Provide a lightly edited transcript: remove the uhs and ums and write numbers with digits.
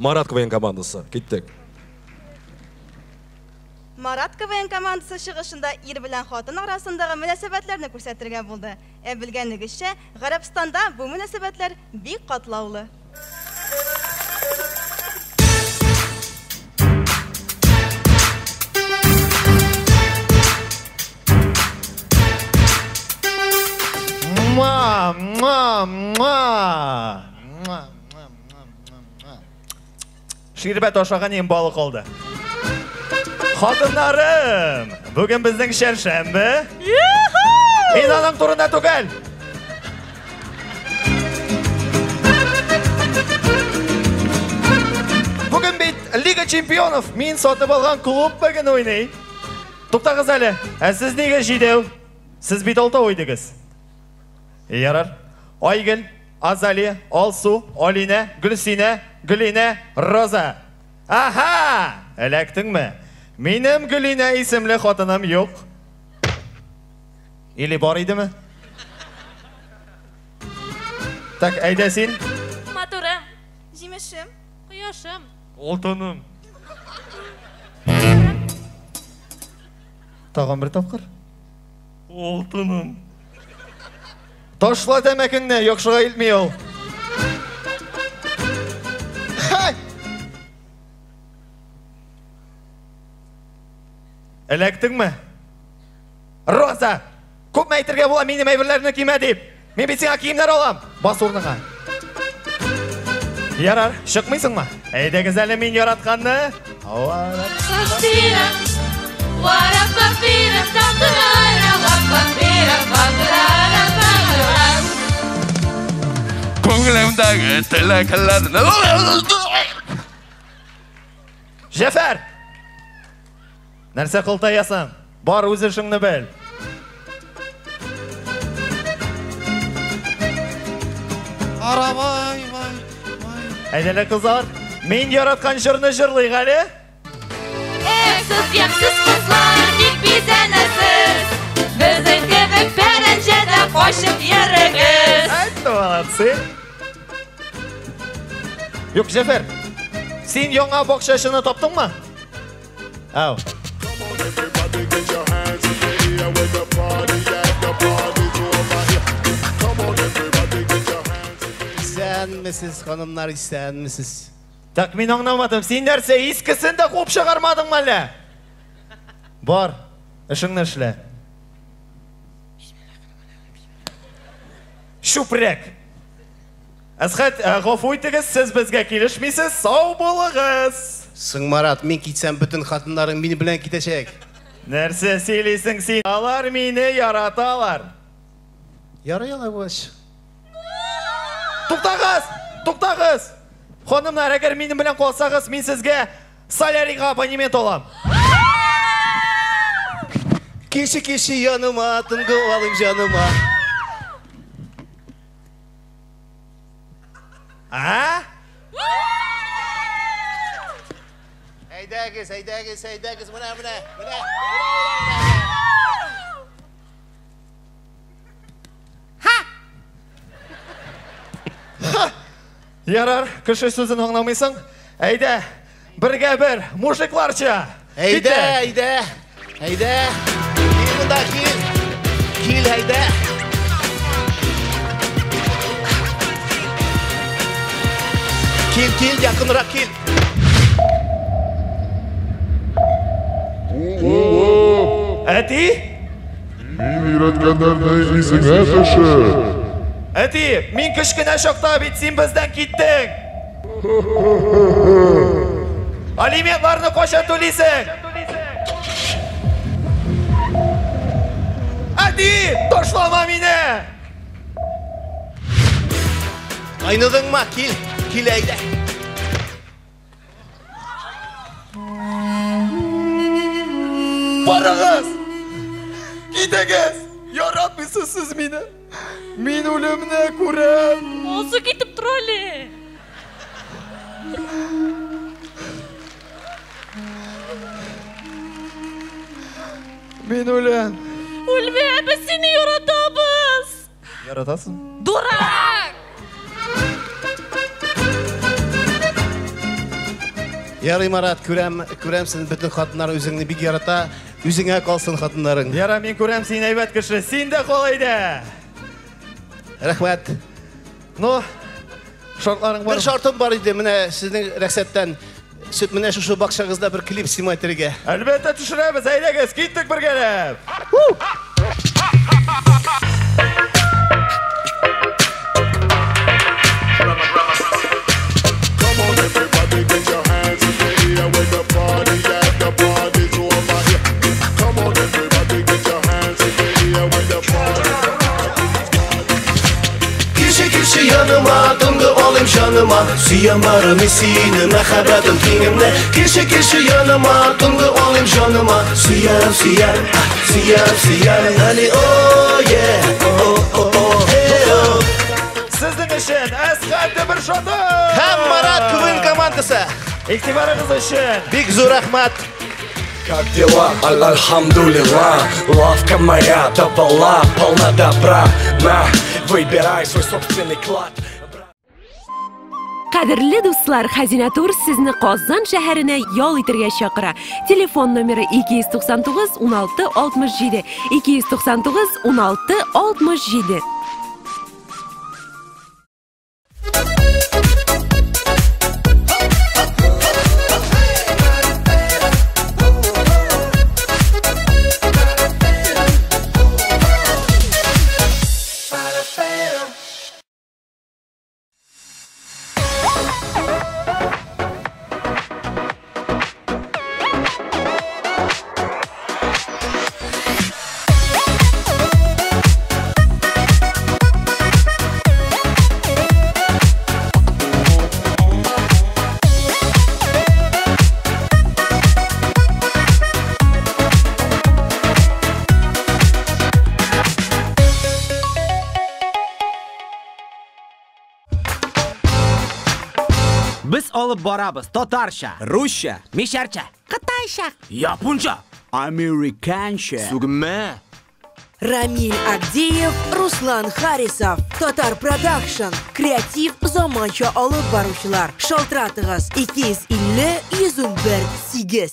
Марат КВН командасы. Кеттік. Марат КВН командасы шығышында ир белән хатын арасындағы мөнәсәбәтләрне күрсәтергә булды. Белгәнегезчә, Гарәбстанда бу мөнәсәбәтләр бик катлаулы. Ширбәт ашаған ең балық oldu. Хатыннарым, бүгін біздің шәршәмбі. Инаның турында түгел. Бүгін бит Лига чемпионов. Мен сатып алған клуб бүгін ойнай. Тоқтағыз әлі, сіз неге жидеу? Сіз бит алта ойдыңыз. Ярар. Айгүл, Азали, Алсу, Алина, Гүлсина, Гүлина, Роза. Аха! Әләктің ме? Менің Гүлина исемлі хатынам yok. Или бар иді ме? Так, әйдә син. Матурым. Җимешем. Кояшым. Алтыным. Тағын бір тапқыр. Алтыным. Ташла тәмәкіңне, яқшыға илтмей ол. Әләктің ме? Роза! Көп мәйтірге бола менің мәйбірлеріні киме дейіп. Мен бет сеңа киімдер алам. Бас орныңа. Ярар, шықмайсың ма? Әйдәгіз әлі мен яратқанны. Көңілімдегі тілекілерін. Жефер! Нәрсе қылтаясың? Бар өз ішіңні біл. Арабай, Әйдәлі қызар, мен яратқан жырны жырлайық әлі? Сіз емсіз қызлар, ник бізәнәсіз. Біздің кебек пәрәнжәді қошып ерігіз. Әйтті молодцы. Yok, Жефер, сен яңа бақшашыны таптың ма? Ау. İstənmisiniz, xanımlar, istənmisiniz. Так, мен аңнамадым, сен нәрсе ескісін де қоп шығармадың ма әлі? Бар, ішіңні ішілі. Шупрек. Әсхат, ғафу етігіз, сіз бізге келішмейсіз, сау болығыз. Сың Марат, мен кетсем, бүтін қатынларың мені білен кетешек. Нәрсе сөйлейсің сен? Алар мені яраталар. Ярай алай бош. Тоқтағыз! Тоқтағыз! Ханымдар, әгер мені білен қолсағыз, мен сізге солярийға абонемент олам. Кеші yanıma, тұнғы алың жаныма. А? Әйдәгіз, мұна. Ярар, кіші сөзін аңламайсың. Әйдә, бірге бір, мужикларча. Әйдә. Кел мұнда, кел, әйдә. Кел, якынырақ кел. Әти? Мен үйреткендерді есіңе кіші. Әти, мен кішкіне шақта бет сен бізден кеттің. Алиментларны қоша төлейсің. Әти, ташлама мені. Айнадың ма? Кел әйдә. Барығыз! Кетегіз! Яратмайсыз сіз мені. Мен өліміне көрем. Осы кетіп тұр әлі. Мен өлем. Өлме, біз сені яратабыз. Яратасың? Дурак! Ярый Марат, күрәмсен бөтен хатыннар үзеңне бик ярата, үзеңә калсын хатыннарың. Яра, мин күрәм син әйбәт кеше, син дә калайда. Рәхмәт. Ну, шартларың бар. Бер шартым бар иде, менә сезнең рәхсәттән сөт менә шушы бакчагызда бер клип снимать итәргә. Әлбәттә төшерәбез, әйдәгез, киттек бергәләп. Come on, everybody, get your hands in the air when the party at the party's over here. Come on, everybody, get your hands in the air when the party. Кеше yanıma, tıngı olayım şanıma. Süyen varım isini, məhəbbətim kinimle. Kеше yanıma, tıngı olayım şanıma. Süyen, hani oh yeah, oh hey oh. Сезнең өчен әсхәтле бер шаты. Һәм Марат Күвен командасы. Игътибарыгыз өчен. Бик зур рәхмәт. Как дела? Альхамдулилла. Лавка моя добала, полна добра. На, выбирай свой собственный клад. Qadrli do'stlar, Xazina Tour sizni Qozon shahriga yo'l itirga chaqira. Telefon nomeri 299 16 67 299 16 67. Biz olib boramiz Totarsha, Ruscha, Misharcha, Qitaycha, Yaponcha, Amerikancha. Sugma. Рамиль Агдеев, Руслан Харисов, Татар Продакшн, креатив заманча алып баручылар. Шалтыратыгыз 250 101 8.